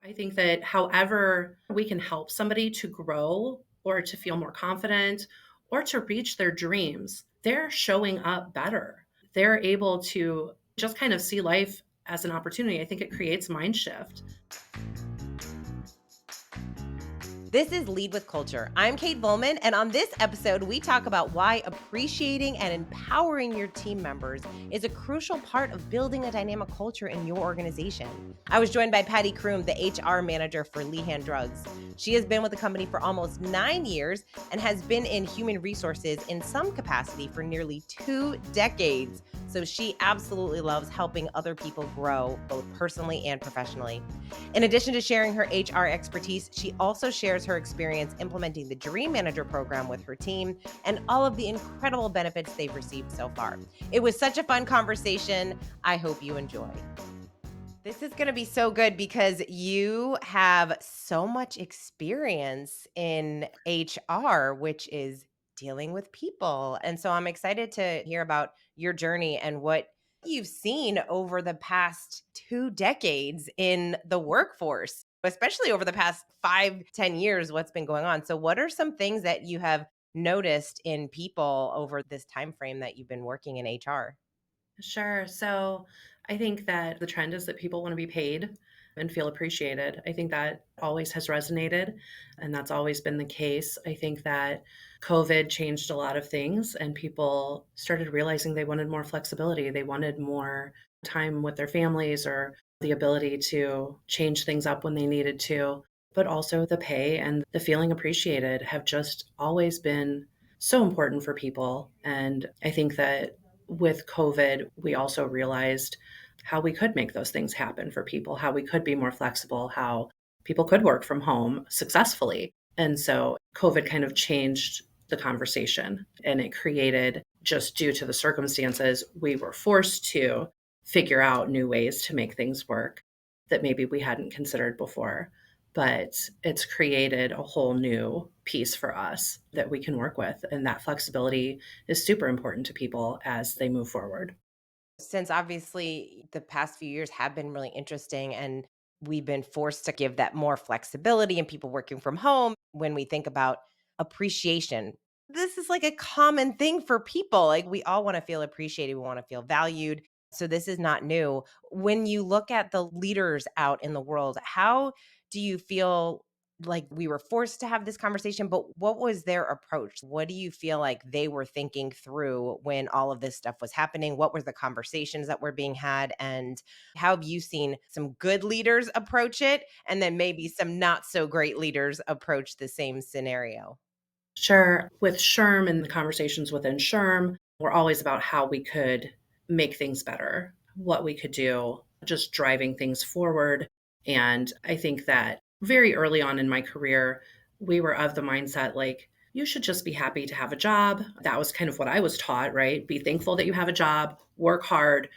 I think that however we can help somebody to grow or to feel more confident or to reach their dreams, they're showing up better. They're able to just kind of see life as an opportunity. I think it creates mind shift. This is Lead with Culture. I'm Kate Volman, and on this episode, we talk about why appreciating and empowering your team members is a crucial part of building a dynamic culture in your organization. I was joined by Patty Croom, the HR manager for Lehan Drugs. She has been with the company for almost 9 years and has been in human resources in some capacity for nearly 2 decades. So she absolutely loves helping other people grow, both personally and professionally. In addition to sharing her HR expertise, she also shares her experience implementing the Dream Manager program with her team and all of the incredible benefits they've received so far. It was such a fun conversation. I hope you enjoy. This is going to be so good because you have so much experience in HR, which is dealing with people. And so I'm excited to hear about your journey and what you've seen over the past 2 decades in the workforce, especially over the past 5, 10 years, what's been going on. So what are some things that you have noticed in people over this time frame that you've been working in HR? Sure. So I think that the trend is that people want to be paid and feel appreciated. I think that always has resonated, and that's always been the case. I think that COVID changed a lot of things, and people started realizing they wanted more flexibility. They wanted more time with their families or the ability to change things up when they needed to. But also, the pay and the feeling appreciated have just always been so important for people. And I think that with COVID, we also realized how we could make those things happen for people, how we could be more flexible, how people could work from home successfully. And so COVID kind of changed the conversation, and it created, just due to the circumstances, we were forced to figure out new ways to make things work that maybe we hadn't considered before. But it's created a whole new piece for us that we can work with. And that flexibility is super important to people as they move forward. Since obviously the past few years have been really interesting and we've been forced to give that more flexibility and people working from home, when we think about appreciation, this is like a common thing for people. Like we all want to feel appreciated, we want to feel valued. So this is not new. When you look at the leaders out in the world, how do you feel like we were forced to have this conversation, but what was their approach? What do you feel like they were thinking through when all of this stuff was happening? What were the conversations that were being had? And how have you seen some good leaders approach it? And then maybe some not so great leaders approach the same scenario? Sure. With SHRM and the conversations within SHRM, we're always about how we could make things better, what we could do, just driving things forward. And I think that very early on in my career, we were of the mindset like, you should just be happy to have a job. That was kind of what I was taught, right? Be thankful that you have a job, work hard,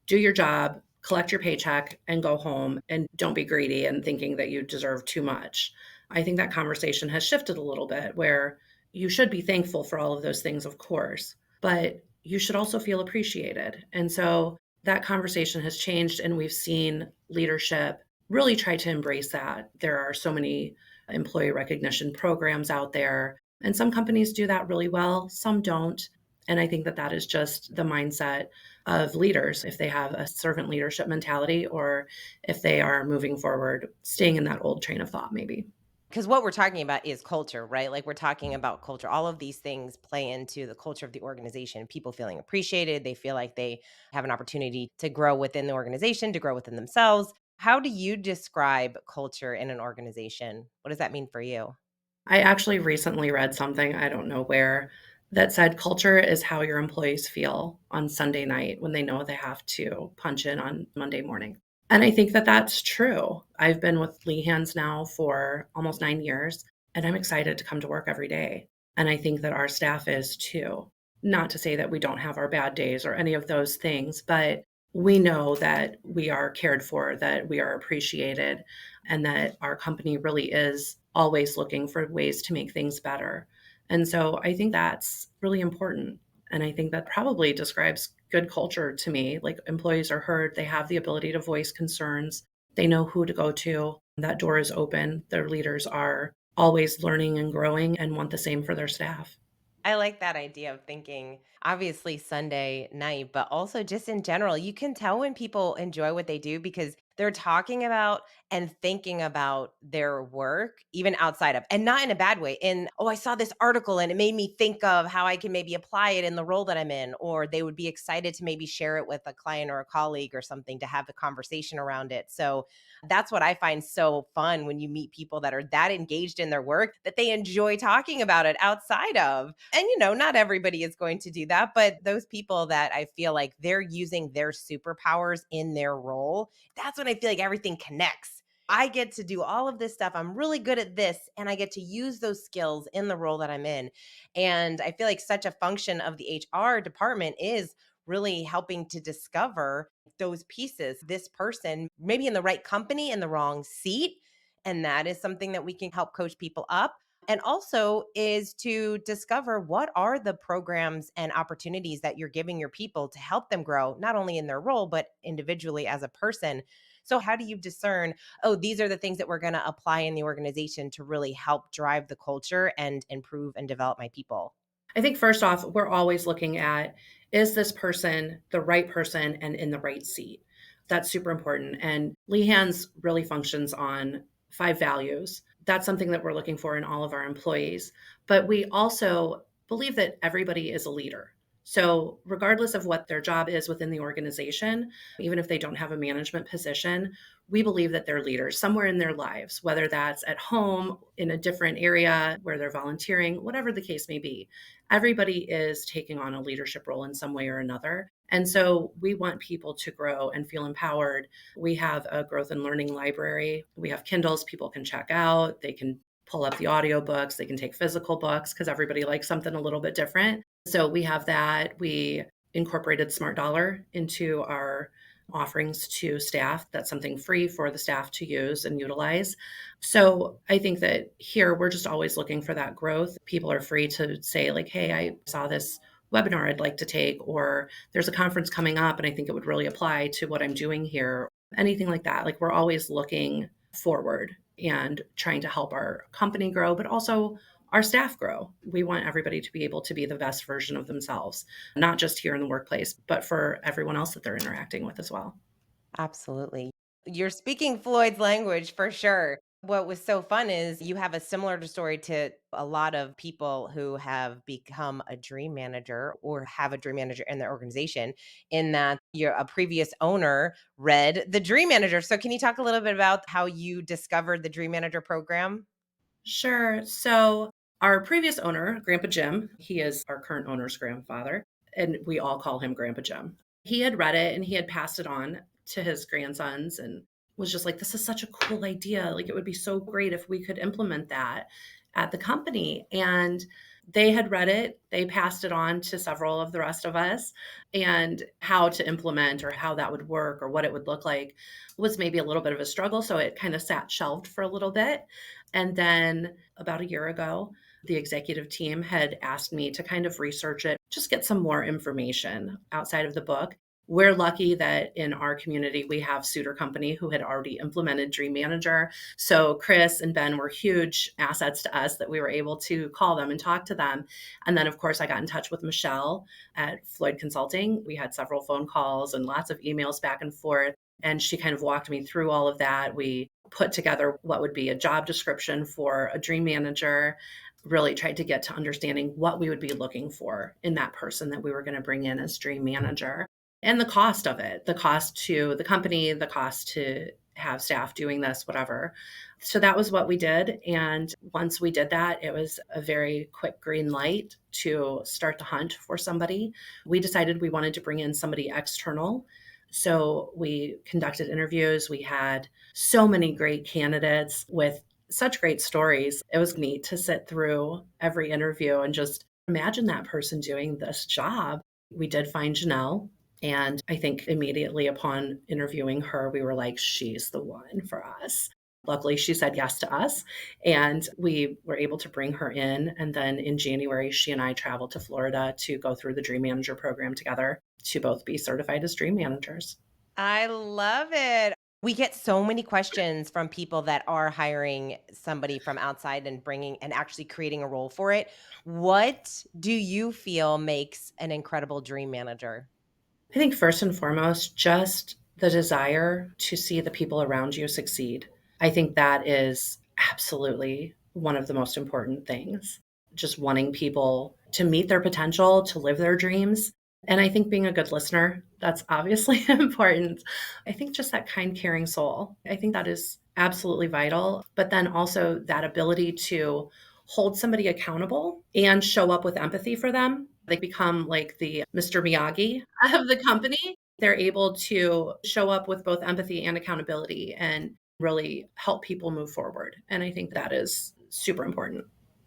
do your job, collect your paycheck, and go home. And don't be greedy and thinking that you deserve too much. I think that conversation has shifted a little bit where you should be thankful for all of those things, of course, but you should also feel appreciated. And so that conversation has changed, and we've seen leadership really try to embrace that. There are so many employee recognition programs out there, and some companies do that really well, some don't. And I think that that is just the mindset of leaders, if they have a servant leadership mentality or if they are moving forward, staying in that old train of thought, maybe. Because what we're talking about is culture, right? Like we're talking about culture. All of these things play into the culture of the organization. People feeling appreciated. They feel like they have an opportunity to grow within the organization, to grow within themselves. How do you describe culture in an organization? What does that mean for you? I actually recently read something, I don't know where, that said culture is how your employees feel on Sunday night when they know they have to punch in on Monday morning. And I think that that's true. I've been with Lehan's now for almost 9 years, and I'm excited to come to work every day. And I think that our staff is too. Not to say that we don't have our bad days or any of those things, but we know that we are cared for, that we are appreciated, and that our company really is always looking for ways to make things better. And so I think that's really important. And I think that probably describes good culture to me. Like employees are heard, they have the ability to voice concerns, they know who to go to. That door is open. Their leaders are always learning and growing and want the same for their staff. I like that idea of thinking, obviously Sunday night, but also just in general. You can tell when people enjoy what they do because they're talking about and thinking about their work, even outside of, and not in a bad way. In, oh, I saw this article and it made me think of how I can maybe apply it in the role that I'm in. Or they would be excited to maybe share it with a client or a colleague or something to have the conversation around it. So that's what I find so fun when you meet people that are that engaged in their work that they enjoy talking about it outside of. And, not everybody is going to do that, but those people that I feel like they're using their superpowers in their role, that's when I feel like everything connects. I get to do all of this stuff. I'm really good at this, and I get to use those skills in the role that I'm in. And I feel like such a function of the HR department is really helping to discover those pieces. This person, maybe in the right company, in the wrong seat. And that is something that we can help coach people up. And also is to discover what are the programs and opportunities that you're giving your people to help them grow, not only in their role, but individually as a person. So, how do you discern, oh, these are the things that we're going to apply in the organization to really help drive the culture and improve and develop my people? I think first off, we're always looking at, is this person the right person and in the right seat? That's super important. And Lehan's really functions on 5 values. That's something that we're looking for in all of our employees. But we also believe that everybody is a leader. So, regardless of what their job is within the organization, even if they don't have a management position, we believe that they're leaders somewhere in their lives, whether that's at home, in a different area where they're volunteering, whatever the case may be. Everybody is taking on a leadership role in some way or another. And so we want people to grow and feel empowered. We have a growth and learning library. We have Kindles people can check out. They can pull up the audiobooks. They can take physical books because everybody likes something a little bit different. So we have that. We incorporated Smart Dollar into our offerings to staff. That's something free for the staff to use and utilize. So I think that here we're just always looking for that growth. People are free to say, like, hey, I saw this webinar I'd like to take, or there's a conference coming up and I think it would really apply to what I'm doing here. Anything like that. Like, we're always looking forward and trying to help our company grow, but also our staff grow. We want everybody to be able to be the best version of themselves, not just here in the workplace, but for everyone else that they're interacting with as well. Absolutely. You're speaking Floyd's language for sure. What was so fun is you have a similar story to a lot of people who have become a dream manager or have a dream manager in their organization, in that you're a previous owner read the dream manager. So can you talk a little bit about how you discovered the dream manager program? Sure. So, our previous owner, Grandpa Jim, he is our current owner's grandfather, and we all call him Grandpa Jim. He had read it and he had passed it on to his grandsons and was just like, this is such a cool idea. Like, it would be so great if we could implement that at the company. And they had read it, they passed it on to several of the rest of us, and how to implement or how that would work or what it would look like was maybe a little bit of a struggle. So, it kind of sat shelved for a little bit. And then about a year ago, the executive team had asked me to kind of research it, just get some more information outside of the book. We're lucky that in our community, we have Suitor Company who had already implemented Dream Manager. So Chris and Ben were huge assets to us that we were able to call them and talk to them. And then, of course, I got in touch with Michelle at Floyd Consulting. We had several phone calls and lots of emails back and forth. And she kind of walked me through all of that. We put together what would be a job description for a dream manager, really tried to get to understanding what we would be looking for in that person that we were going to bring in as dream manager and the cost of it, the cost to the company, the cost to have staff doing this, whatever. So that was what we did. And once we did that, it was a very quick green light to start the hunt for somebody. We decided we wanted to bring in somebody external. So we conducted interviews. We had so many great candidates with such great stories. It was neat to sit through every interview and just imagine that person doing this job. We did find Janelle. And I think immediately upon interviewing her, we were like, she's the one for us. Luckily, she said yes to us, and we were able to bring her in. And then in January, she and I traveled to Florida to go through the Dream Manager program together to both be certified as dream managers. I love it. We get so many questions from people that are hiring somebody from outside and bringing and actually creating a role for it. What do you feel makes an incredible dream manager? I think first and foremost, just the desire to see the people around you succeed. I think that is absolutely one of the most important things. Just wanting people to meet their potential, to live their dreams. And I think being a good listener, that's obviously important. I think just that kind, caring soul, I think that is absolutely vital. But then also that ability to hold somebody accountable and show up with empathy for them. They become like the Mr. Miyagi of the company. They're able to show up with both empathy and accountability and really help people move forward. And I think that is super important.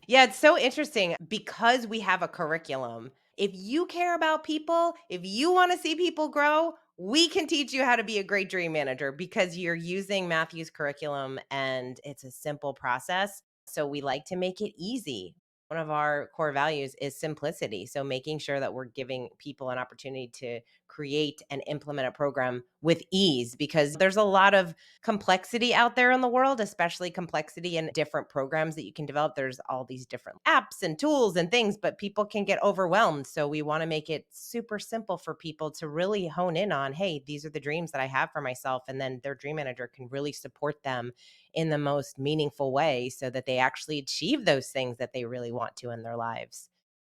Yeah, it's so interesting because we have a curriculum. If you care about people, if you want to see people grow, we can teach you how to be a great dream manager because you're using Matthew's curriculum and it's a simple process. So we like to make it easy. One of our core values is simplicity. So making sure that we're giving people an opportunity to create and implement a program with ease because there's a lot of complexity out there in the world, especially complexity in different programs that you can develop. There's all these different apps and tools and things, but people can get overwhelmed. So we want to make it super simple for people to really hone in on, hey, these are the dreams that I have for myself. And then their dream manager can really support them in the most meaningful way so that they actually achieve those things that they really want to in their lives.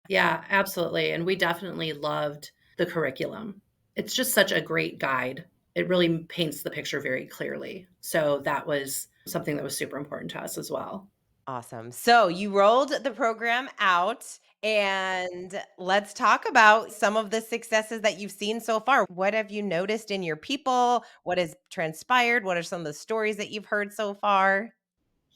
Yeah, absolutely. And we definitely loved the curriculum. It's just such a great guide. It really paints the picture very clearly. So that was something that was super important to us as well. Awesome. So you rolled the program out, and let's talk about some of the successes that you've seen so far. What have you noticed in your people? What has transpired? What are some of the stories that you've heard so far?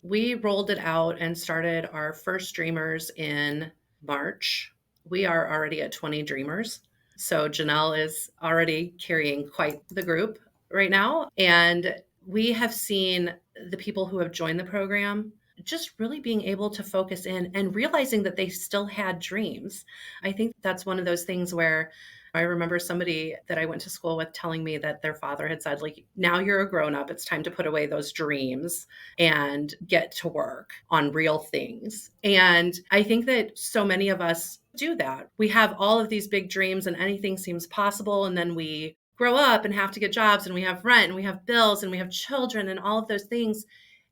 We rolled it out and started our first Dreamers in March. We are already at 20 Dreamers. So Janelle is already carrying quite the group right now. And we have seen the people who have joined the program just really being able to focus in and realizing that they still had dreams. I think that's one of those things where I remember somebody that I went to school with telling me that their father had said, like, now you're a grown up, it's time to put away those dreams and get to work on real things. And I think that so many of us do that. We have all of these big dreams and anything seems possible. And then we grow up and have to get jobs and we have rent and we have bills and we have children and all of those things.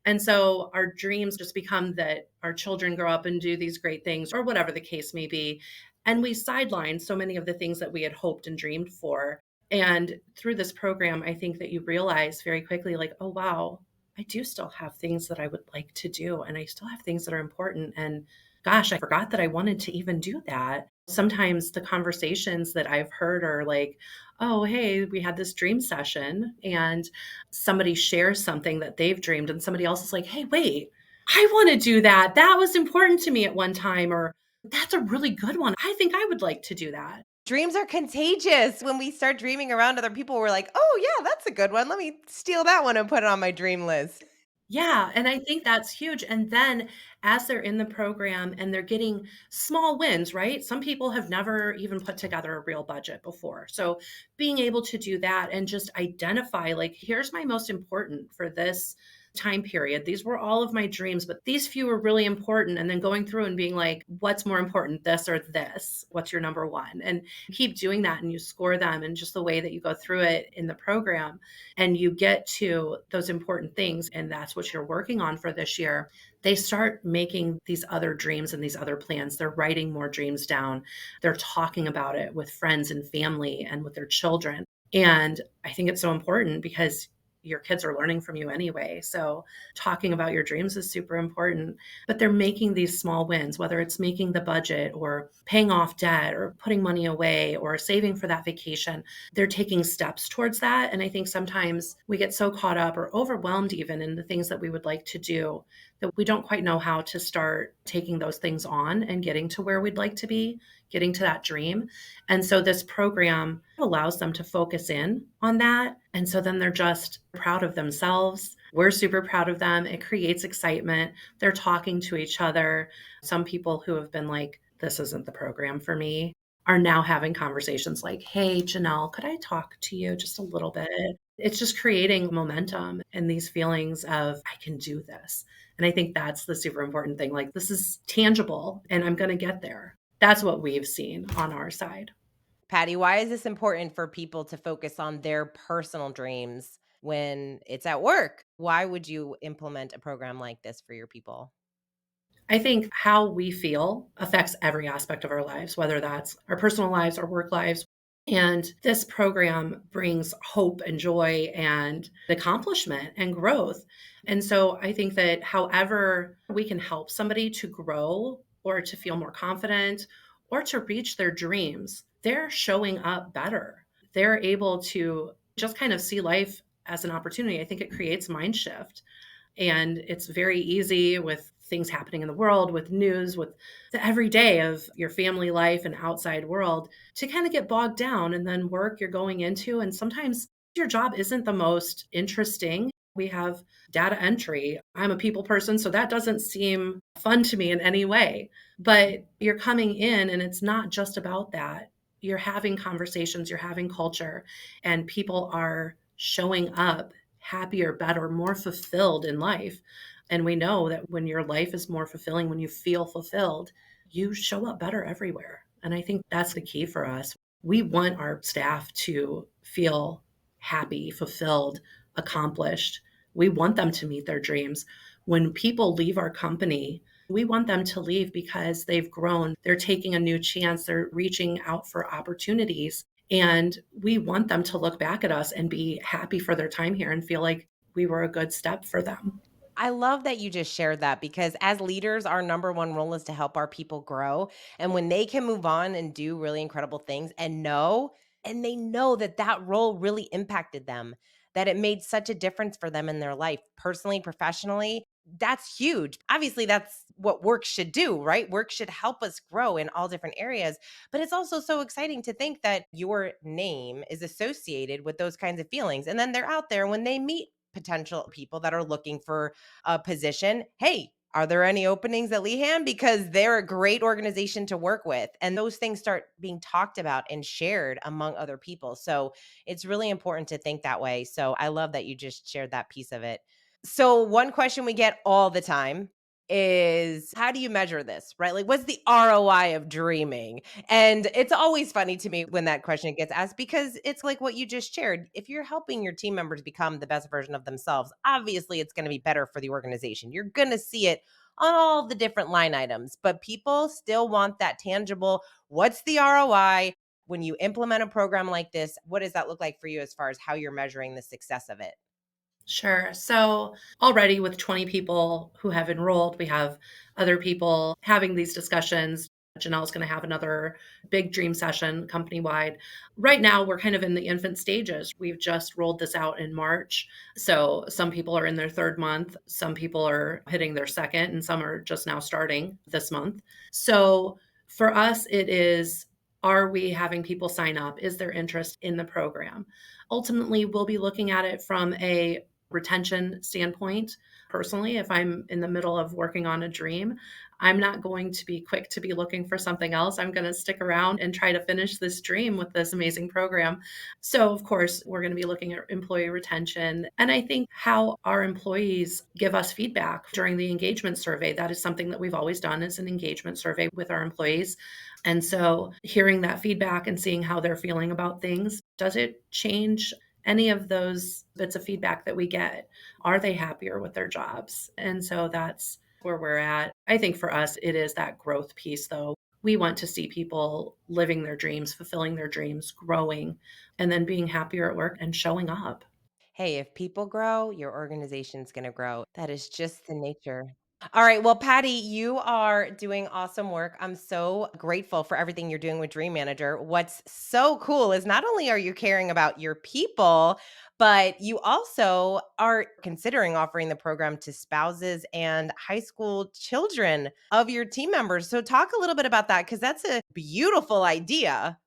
And so our dreams just become that our children grow up and do these great things or whatever the case may be. And we sideline so many of the things that we had hoped and dreamed for. And through this program, I think that you realize very quickly, like, oh, wow, I do still have things that I would like to do, and I still have things that are important. And gosh, I forgot that I wanted to even do that. Sometimes the conversations that I've heard are like, oh, hey, we had this dream session, and somebody shares something that they've dreamed, and somebody else is like, hey, wait, I want to do that. That was important to me at one time, or that's a really good one. I think I would like to do that. Dreams are contagious. When we start dreaming around other people, we're like, oh, yeah, that's a good one. Let me steal that one and put it on my dream list. Yeah, and I think that's huge, and then as they're in the program and they're getting small wins, right? Some people have never even put together a real budget before. So being able to do that and just identify, like, here's my most important for this time period. These were all of my dreams, but these few were really important. And then going through and being like, what's more important, this or this? What's your number one? And keep doing that and you score them and just the way that you go through it in the program and you get to those important things and that's what you're working on for this year, they start making these other dreams and these other plans. They're writing more dreams down. They're talking about it with friends and family and with their children. And I think it's so important because your kids are learning from you anyway. So talking about your dreams is super important. But they're making these small wins, whether it's making the budget or paying off debt or putting money away or saving for that vacation. They're taking steps towards that. And I think sometimes we get so caught up or overwhelmed even in the things that we would like to do that we don't quite know how to start taking those things on and getting to where we'd like to be, getting to that dream. And so this program allows them to focus in on that. And so then they're just proud of themselves. We're super proud of them. It creates excitement. They're talking to each other. Some people who have been like, this isn't the program for me, are now having conversations like, hey, Janelle, could I talk to you just a little bit? It's just creating momentum and these feelings of, I can do this. And I think that's the super important thing. Like, this is tangible and I'm going to get there. That's what we've seen on our side. Patty, why is this important for people to focus on their personal dreams when it's at work? Why would you implement a program like this for your people? I think how we feel affects every aspect of our lives, whether that's our personal lives or work lives. And this program brings hope and joy and accomplishment and growth. And so I think that however we can help somebody to grow or to feel more confident or to reach their dreams, they're showing up better. They're able to just kind of see life as an opportunity. I think it creates mind shift, and it's very easy with things happening in the world, with news, with the everyday of your family life and outside world, to kind of get bogged down, and then work you're going into. And sometimes your job isn't the most interesting. We have data entry. I'm a people person, so that doesn't seem fun to me in any way. But you're coming in, and it's not just about that. You're having conversations, you're having culture, and people are showing up happier, better, more fulfilled in life. And we know that when your life is more fulfilling, when you feel fulfilled, you show up better everywhere. And I think that's the key for us. We want our staff to feel happy, fulfilled, accomplished. We want them to meet their dreams. When people leave our company, we want them to leave because they've grown, they're taking a new chance, they're reaching out for opportunities. And we want them to look back at us and be happy for their time here and feel like we were a good step for them. I love that you just shared that because as leaders, our number one role is to help our people grow. And when they can move on and do really incredible things and they know that that role really impacted them, that it made such a difference for them in their life, personally, professionally, that's huge. Obviously, that's what work should do, right? Work should help us grow in all different areas. But it's also so exciting to think that your name is associated with those kinds of feelings. And then they're out there when they meet potential people that are looking for a position. Hey, are there any openings at Lehan? Because they're a great organization to work with. And those things start being talked about and shared among other people. So it's really important to think that way. So I love that you just shared that piece of it. So, one question we get all the time is how do you measure this, right? Like, what's the ROI of dreaming? And it's always funny to me when that question gets asked because it's like what you just shared. If you're helping your team members become the best version of themselves, obviously it's going to be better for the organization. You're going to see it on all the different line items, but people still want that tangible. What's the ROI? When you implement a program like this, what does that look like for you as far as how you're measuring the success of it? Sure. So already with 20 people who have enrolled, we have other people having these discussions. Janelle's going to have another big dream session company wide. Right now, we're kind of in the infant stages. We've just rolled this out in March. So some people are in their third month, some people are hitting their second, and some are just now starting this month. So for us, it is, are we having people sign up? Is there interest in the program? Ultimately, we'll be looking at it from a retention standpoint. Personally, if I'm in the middle of working on a dream, I'm not going to be quick to be looking for something else. I'm going to stick around and try to finish this dream with this amazing program. So, of course, we're going to be looking at employee retention. And I think how our employees give us feedback during the engagement survey, that is something that we've always done, is an engagement survey with our employees. And so hearing that feedback and seeing how they're feeling about things, does it change any of those bits of feedback that we get? Are they happier with their jobs? And so that's where we're at. I think for us, it is that growth piece, though. We want to see people living their dreams, fulfilling their dreams, growing, and then being happier at work and showing up. Hey, if people grow, your organization's going to grow. That is just the nature. All right. Well, Patty, you are doing awesome work. I'm so grateful for everything you're doing with Dream Manager. What's so cool is not only are you caring about your people, but you also are considering offering the program to spouses and high school children of your team members. So, talk a little bit about that because that's a beautiful idea.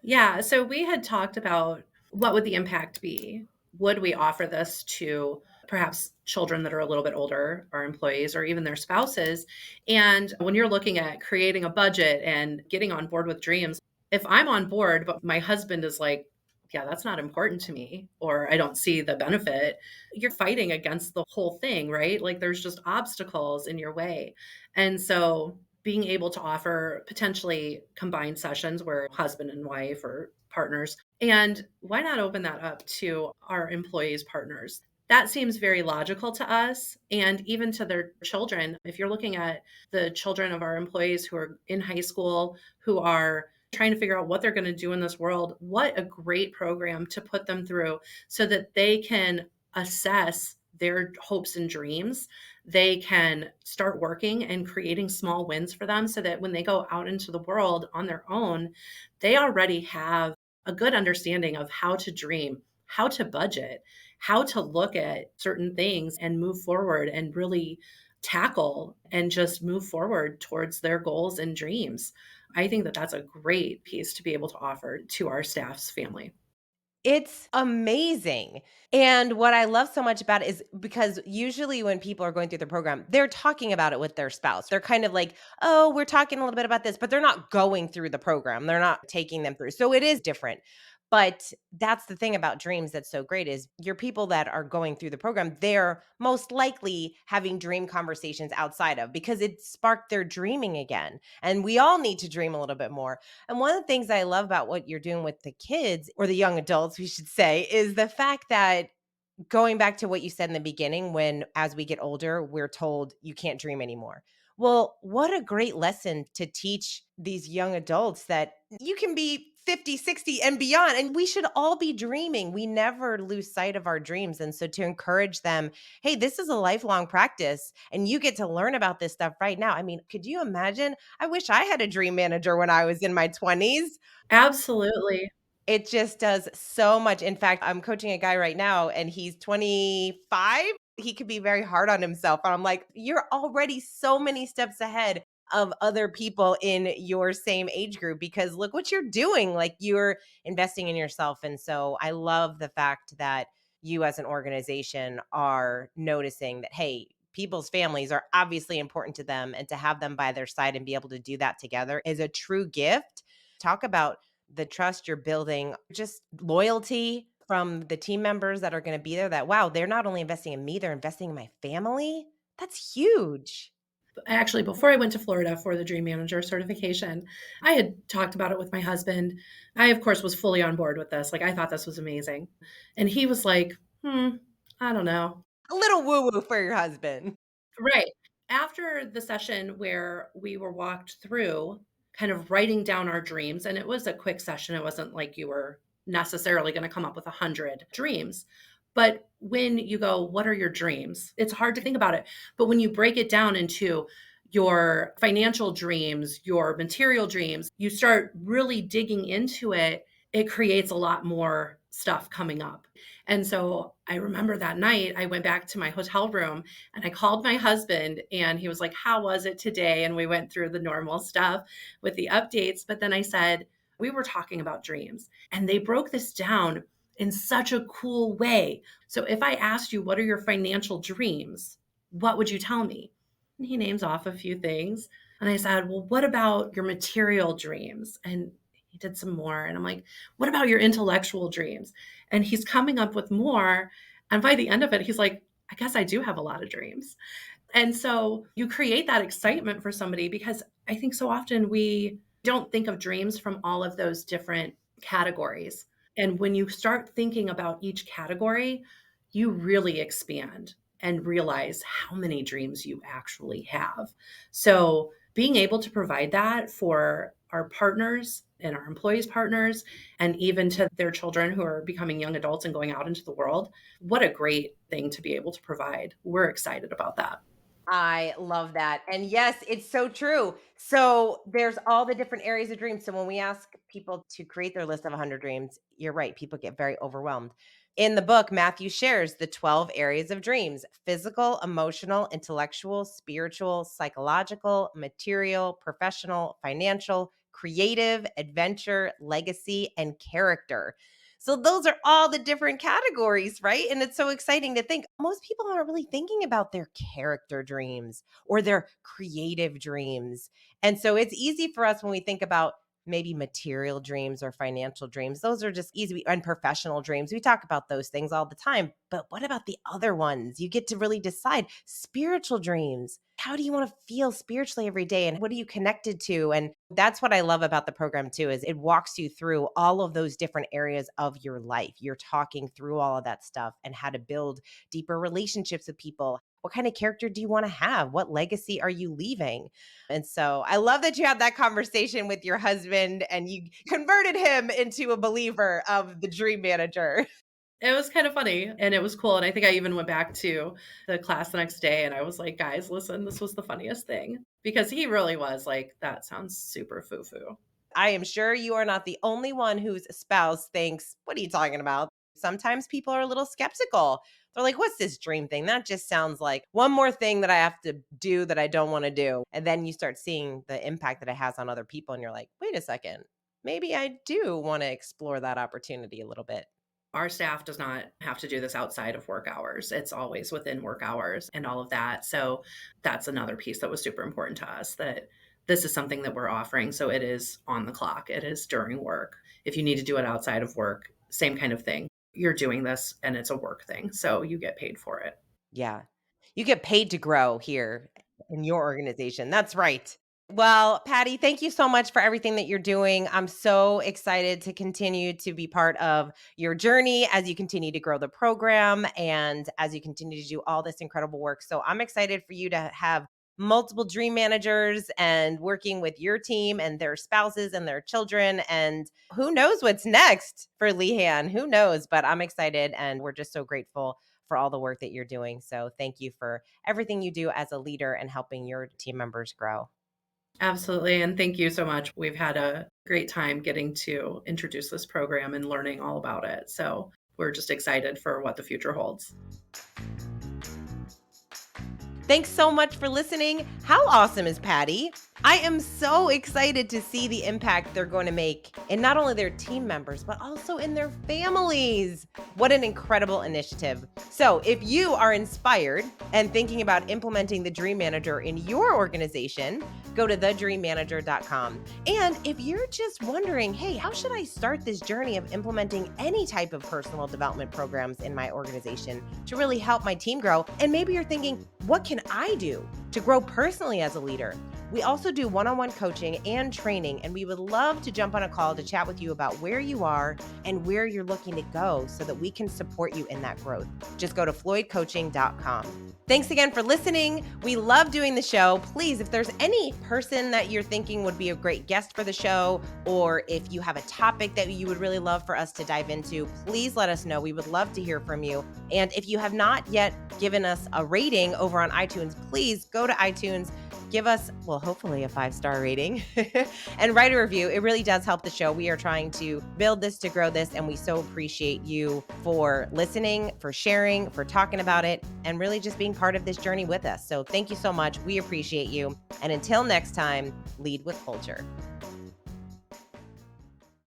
Yeah, so we had talked about what would the impact be? Would we offer this to perhaps children that are a little bit older, our employees, or even their spouses? And when you're looking at creating a budget and getting on board with dreams, if I'm on board, but my husband is like, yeah, that's not important to me, or I don't see the benefit, you're fighting against the whole thing, right? Like there's just obstacles in your way. And so being able to offer potentially combined sessions where husband and wife or partners, and why not open that up to our employees' partners? That seems very logical to us and even to their children. If you're looking at the children of our employees who are in high school, who are trying to figure out what they're going to do in this world, what a great program to put them through so that they can assess their hopes and dreams. They can start working and creating small wins for them so that when they go out into the world on their own, they already have a good understanding of how to dream, how to budget, how to look at certain things and move forward and really tackle and just move forward towards their goals and dreams. I think that that's a great piece to be able to offer to our staff's family. It's amazing. And what I love so much about it is because usually when people are going through the program, they're talking about it with their spouse. They're kind of like, oh, we're talking a little bit about this, but they're not going through the program. They're not taking them through. So it is different. But that's the thing about dreams that's so great is your people that are going through the program, they're most likely having dream conversations outside of because it sparked their dreaming again. And we all need to dream a little bit more. And one of the things I love about what you're doing with the kids or the young adults, we should say, is the fact that going back to what you said in the beginning, when as we get older, we're told you can't dream anymore. Well, what a great lesson to teach these young adults that you can be 50, 60, and beyond. And we should all be dreaming. We never lose sight of our dreams. And so to encourage them, hey, this is a lifelong practice and you get to learn about this stuff right now. I mean, could you imagine? I wish I had a dream manager when I was in my 20s. Absolutely. It just does so much. In fact, I'm coaching a guy right now and he's 25. He could be very hard on himself. And I'm like, you're already so many steps ahead of other people in your same age group because look what you're doing. Like you're investing in yourself. And so I love the fact that you as an organization are noticing that, hey, people's families are obviously important to them and to have them by their side and be able to do that together is a true gift. Talk about the trust you're building, just loyalty from the team members that are going to be there that, wow, they're not only investing in me, they're investing in my family. That's huge. Actually, before I went to Florida for the Dream Manager certification, I had talked about it with my husband. I, of course, was fully on board with this. Like, I thought this was amazing. And he was like, I don't know. A little woo woo for your husband. Right. After the session where we were walked through kind of writing down our dreams, and it was a quick session, it wasn't like you were necessarily going to come up with 100 dreams. But when you go, what are your dreams? It's hard to think about it. But when you break it down into your financial dreams, your material dreams, you start really digging into it, it creates a lot more stuff coming up. And so I remember that night I went back to my hotel room and I called my husband and he was like, how was it today? And we went through the normal stuff with the updates. But then I said, we were talking about dreams and they broke this down in such a cool way. So if I asked you, what are your financial dreams? What would you tell me? And he names off a few things. And I said, well, what about your material dreams? And he did some more. And I'm like, what about your intellectual dreams? And he's coming up with more. And by the end of it, he's like, I guess I do have a lot of dreams. And so you create that excitement for somebody because I think so often we don't think of dreams from all of those different categories. And when you start thinking about each category, you really expand and realize how many dreams you actually have. So being able to provide that for our partners and our employees' partners, and even to their children who are becoming young adults and going out into the world, what a great thing to be able to provide. We're excited about that. I love that. And yes, it's so true. So there's all the different areas of dreams. So when we ask people to create their list of 100 dreams, you're right, people get very overwhelmed. In the book, Matthew shares the 12 areas of dreams: physical, emotional, intellectual, spiritual, psychological, material, professional, financial, creative, adventure, legacy, and character. So those are all the different categories, right? And it's so exciting to think most people aren't really thinking about their character dreams or their creative dreams. And so it's easy for us when we think about maybe material dreams or financial dreams. Those are just easy, and professional dreams. We talk about those things all the time. But what about the other ones? You get to really decide. Spiritual dreams. How do you want to feel spiritually every day? And what are you connected to? And that's what I love about the program too, is it walks you through all of those different areas of your life. You're talking through all of that stuff and how to build deeper relationships with people. What kind of character do you want to have? What legacy are you leaving? And so I love that you had that conversation with your husband and you converted him into a believer of the dream manager. It was kind of funny and it was cool. And I think I even went back to the class the next day and I was like, guys, listen, this was the funniest thing because he really was like, that sounds super foo foo. I am sure you are not the only one whose spouse thinks, what are you talking about? Sometimes people are a little skeptical. They're like, what's this dream thing? That just sounds like one more thing that I have to do that I don't want to do. And then you start seeing the impact that it has on other people. And you're like, wait a second, maybe I do want to explore that opportunity a little bit. Our staff does not have to do this outside of work hours. It's always within work hours and all of that. So that's another piece that was super important to us that this is something that we're offering. So it is on the clock, it is during work. If you need to do it outside of work, same kind of thing. You're doing this and it's a work thing. So you get paid for it. Yeah. You get paid to grow here in your organization. That's right. Well, Patty, thank you so much for everything that you're doing. I'm so excited to continue to be part of your journey as you continue to grow the program and as you continue to do all this incredible work. So I'm excited for you to have multiple dream managers and working with your team and their spouses and their children. And who knows what's next for Lehan? Who knows? But I'm excited and we're just so grateful for all the work that you're doing. So thank you for everything you do as a leader and helping your team members grow. Absolutely. And thank you so much. We've had a great time getting to introduce this program and learning all about it. So we're just excited for what the future holds. Thanks so much for listening. How awesome is Patty? I am so excited to see the impact they're going to make in not only their team members, but also in their families. What an incredible initiative. So, if you are inspired and thinking about implementing the Dream Manager in your organization, go to thedreammanager.com. And if you're just wondering, hey, how should I start this journey of implementing any type of personal development programs in my organization to really help my team grow? And maybe you're thinking, what can I do to grow personally as a leader? We also do one-on-one coaching and training, and we would love to jump on a call to chat with you about where you are and where you're looking to go so that we can support you in that growth. Just go to floydcoaching.com. Thanks again for listening. We love doing the show. Please, if there's any person that you're thinking would be a great guest for the show, or if you have a topic that you would really love for us to dive into, please let us know. We would love to hear from you. And if you have not yet given us a rating over on iTunes, please go to iTunes, give us, well, hopefully a 5-star rating and write a review. It really does help the show. We are trying to build this to grow this, and we so appreciate you for listening, for sharing, for talking about it, and really just being part of this journey with us. So thank you so much. We appreciate you. And until next time, lead with culture.